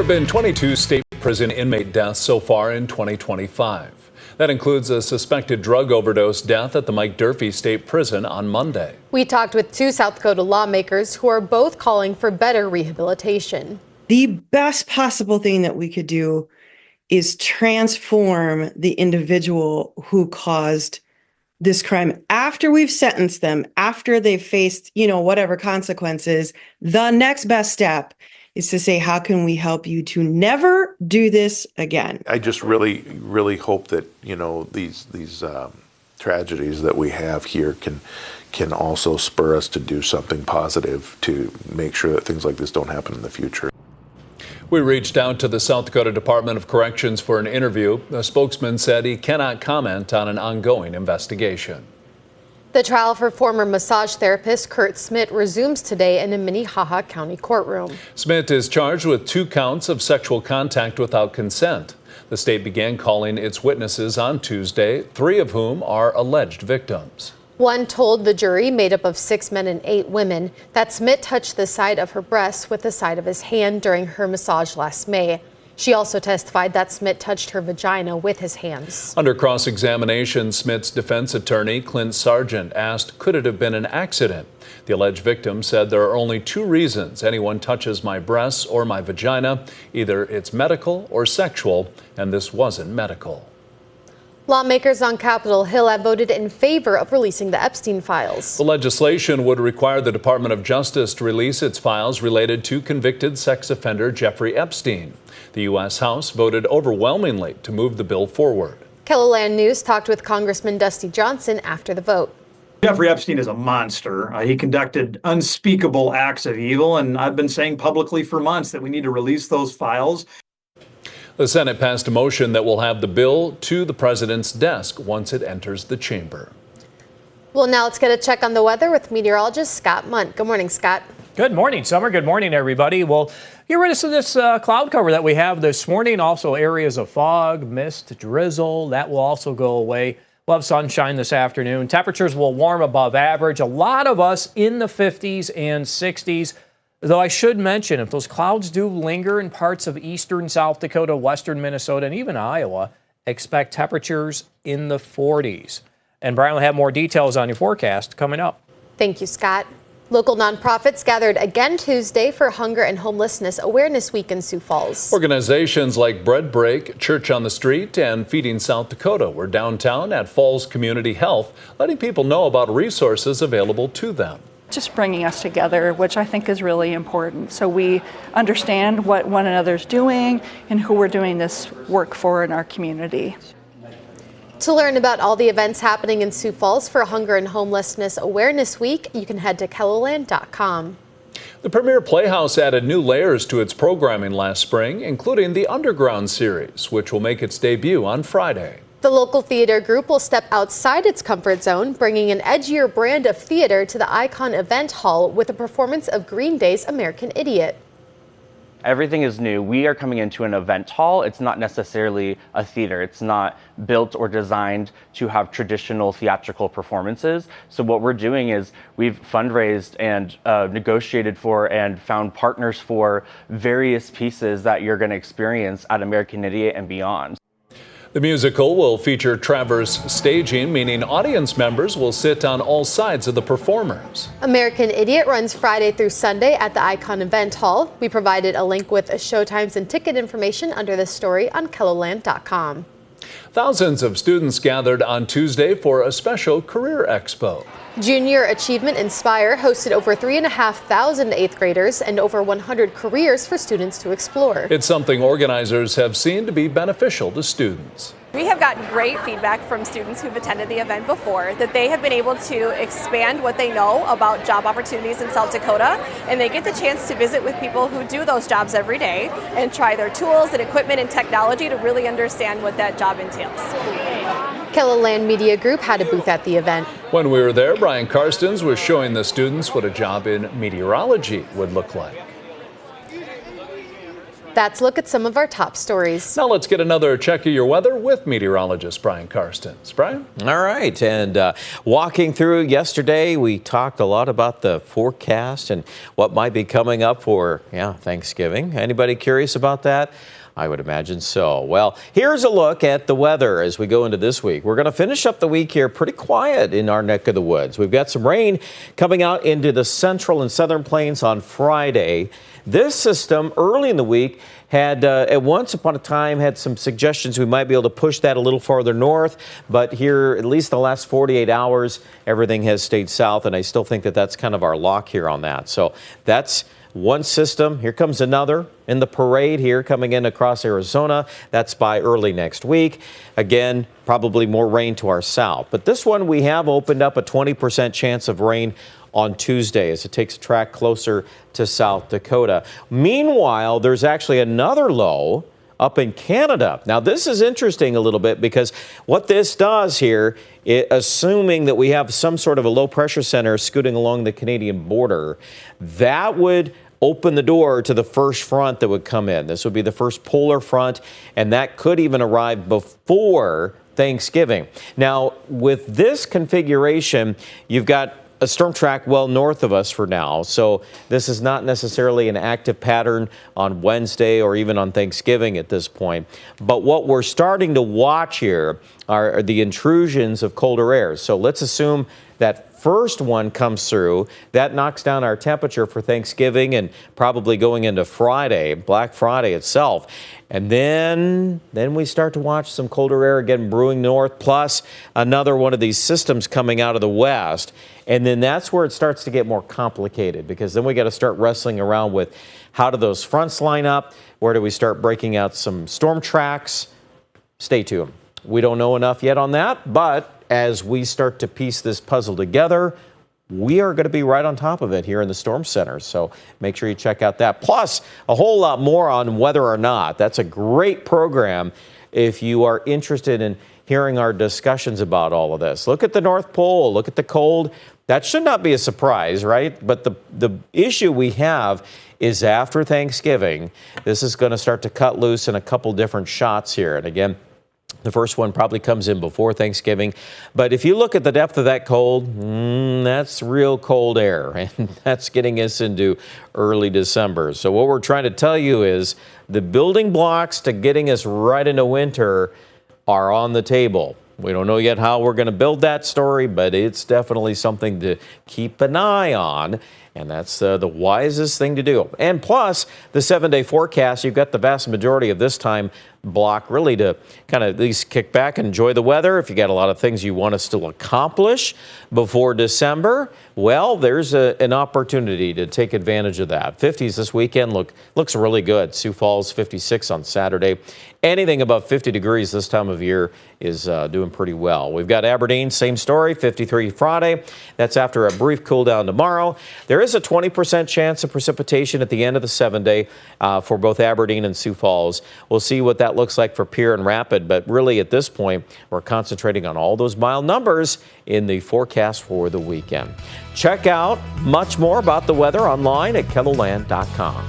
There have been 22 state prison inmate deaths so far in 2025. That includes a suspected drug overdose death at the Mike Durfee State Prison on Monday. We talked with two South Dakota lawmakers who are both calling for better rehabilitation. The best possible thing that we could do is transform the individual who caused this crime after we've sentenced them, after they've faced, whatever consequences. The next best step is to say, how can we help you to never do this again? I just really, really hope that, these tragedies that we have here can also spur us to do something positive to make sure that things like this don't happen in the future. We reached out to the South Dakota Department of Corrections for an interview. A spokesman said he cannot comment on an ongoing investigation. The trial for former massage therapist Kurt Smith resumes today in a Minnehaha County courtroom. Smith is charged with 2 counts of sexual contact without consent. The state began calling its witnesses on Tuesday, 3 of whom are alleged victims. One told the jury, made up of 6 men and 8 women, that Smith touched the side of her breast with the side of his hand during her massage last May. She also testified that Smith touched her vagina with his hands. Under cross-examination, Smith's defense attorney, Clint Sargent, asked, could it have been an accident? The alleged victim said there are only 2 reasons anyone touches my breasts or my vagina. Either it's medical or sexual, and this wasn't medical. Lawmakers on Capitol Hill have voted in favor of releasing the Epstein files. The legislation would require the Department of Justice to release its files related to convicted sex offender Jeffrey Epstein. The U.S. House voted overwhelmingly to move the bill forward. KELOLAND News talked with Congressman Dusty Johnson after the vote. Jeffrey Epstein is a monster. He conducted unspeakable acts of evil, and I've been saying publicly for months that we need to release those files. The Senate passed a motion that will have the bill to the president's desk once it enters the chamber. Well, now let's get a check on the weather with meteorologist Scott Munt. Good morning, Scott. Good morning, Summer. Good morning, everybody. Well, get rid of this cloud cover that we have this morning. Also areas of fog, mist, drizzle. That will also go away. We'll have sunshine this afternoon. Temperatures will warm above average. A lot of us in the 50s and 60s. Though I should mention, if those clouds do linger in parts of eastern South Dakota, western Minnesota, and even Iowa, expect temperatures in the 40s. And Brian will have more details on your forecast coming up. Thank you, Scott. Local nonprofits gathered again Tuesday for Hunger and Homelessness Awareness Week in Sioux Falls. Organizations like Bread Break, Church on the Street, and Feeding South Dakota were downtown at Falls Community Health, letting people know about resources available to them. Just bringing us together, which I think is really important. So we understand what one another's doing and who we're doing this work for in our community. To learn about all the events happening in Sioux Falls for Hunger and Homelessness Awareness Week, you can head to KELOLAND.com. The Premier Playhouse added new layers to its programming last spring, including the Underground series, which will make its debut on Friday. The local theater group will step outside its comfort zone, bringing an edgier brand of theater to the Icon Event Hall with a performance of Green Day's American Idiot. Everything is new. We are coming into an event hall. It's not necessarily a theater. It's not built or designed to have traditional theatrical performances. So what we're doing is we've fundraised and negotiated for and found partners for various pieces that you're going to experience at American Idiot and beyond. The musical will feature traverse staging, meaning audience members will sit on all sides of the performers. American Idiot runs Friday through Sunday at the Icon Event Hall. We provided a link with showtimes and ticket information under this story on KELOLAND.com. Thousands of students gathered on Tuesday for a special career expo. Junior Achievement Inspire hosted over 3,500 8th graders and over 100 careers for students to explore. It's something organizers have seen to be beneficial to students. We have gotten great feedback from students who've attended the event before that they have been able to expand what they know about job opportunities in South Dakota, and they get the chance to visit with people who do those jobs every day and try their tools and equipment and technology to really understand what that job entails. KELOLAND Media Group had a booth at the event. When we were there, Brian Karstens was showing the students what a job in meteorology would look like. That's a look at some of our top stories. Now let's get another check of your weather with meteorologist Brian Karstens. Brian? All right. And walking through yesterday, we talked a lot about the forecast and what might be coming up for Thanksgiving. Anybody curious about that? I would imagine so. Well, here's a look at the weather as we go into this week. We're going to finish up the week here pretty quiet in our neck of the woods. We've got some rain coming out into the central and southern plains on Friday. This system early in the week had at once upon a time had some suggestions we might be able to push that a little farther north, but here at least the last 48 hours everything has stayed south, and I still think that that's kind of our lock here on that. So that's one system. Here comes another in the parade here coming in across Arizona. That's by early next week. Again, probably more rain to our south. But this one we have opened up a 20% chance of rain on Tuesday as it takes a track closer to South Dakota. Meanwhile, there's actually another low up in Canada. Now, this is interesting a little bit because what this does here, assuming that we have some sort of a low pressure center scooting along the Canadian border, that would open the door to the first front that would come in. This would be the first polar front, and that could even arrive before Thanksgiving. Now, with this configuration, you've got a storm track well north of us for now, so this is not necessarily an active pattern on Wednesday or even on Thanksgiving at this point. But what we're starting to watch here are the intrusions of colder air. So let's assume that first one comes through. That knocks down our temperature for Thanksgiving and probably going into Friday, Black Friday itself. And then we start to watch some colder air again brewing north, plus another one of these systems coming out of the west. And then that's where it starts to get more complicated, because then we got to start wrestling around with how do those fronts line up? Where do we start breaking out some storm tracks? Stay tuned. We don't know enough yet on that, but as we start to piece this puzzle together, we are going to be right on top of it here in the Storm Center. So make sure you check out that. Plus, a whole lot more on Whether or Not. That's a great program if you are interested in hearing our discussions about all of this. Look at the North Pole. Look at the cold. That should not be a surprise, right? But the issue we have is after Thanksgiving, this is going to start to cut loose in a couple different shots here. And again, the first one probably comes in before Thanksgiving. But if you look at the depth of that cold, that's real cold air. And that's getting us into early December. So what we're trying to tell you is the building blocks to getting us right into winter are on the table. We don't know yet how we're going to build that story, but it's definitely something to keep an eye on. And that's the wisest thing to do. And plus, the 7-day forecast, you've got the vast majority of this time block really to kind of at least kick back and enjoy the weather. If you got a lot of things you want to still accomplish before December, well, there's an opportunity to take advantage of that. 50s this weekend looks really good. Sioux Falls 56 on Saturday. Anything above 50 degrees this time of year is doing pretty well. We've got Aberdeen, same story, 53 Friday. That's after a brief cool down tomorrow. There is a 20% chance of precipitation at the end of the 7-day for both Aberdeen and Sioux Falls. We'll see what that looks like for Pierre and Rapid, but really at this point, we're concentrating on all those mild numbers in the forecast for the weekend. Check out much more about the weather online at KELOLAND.com.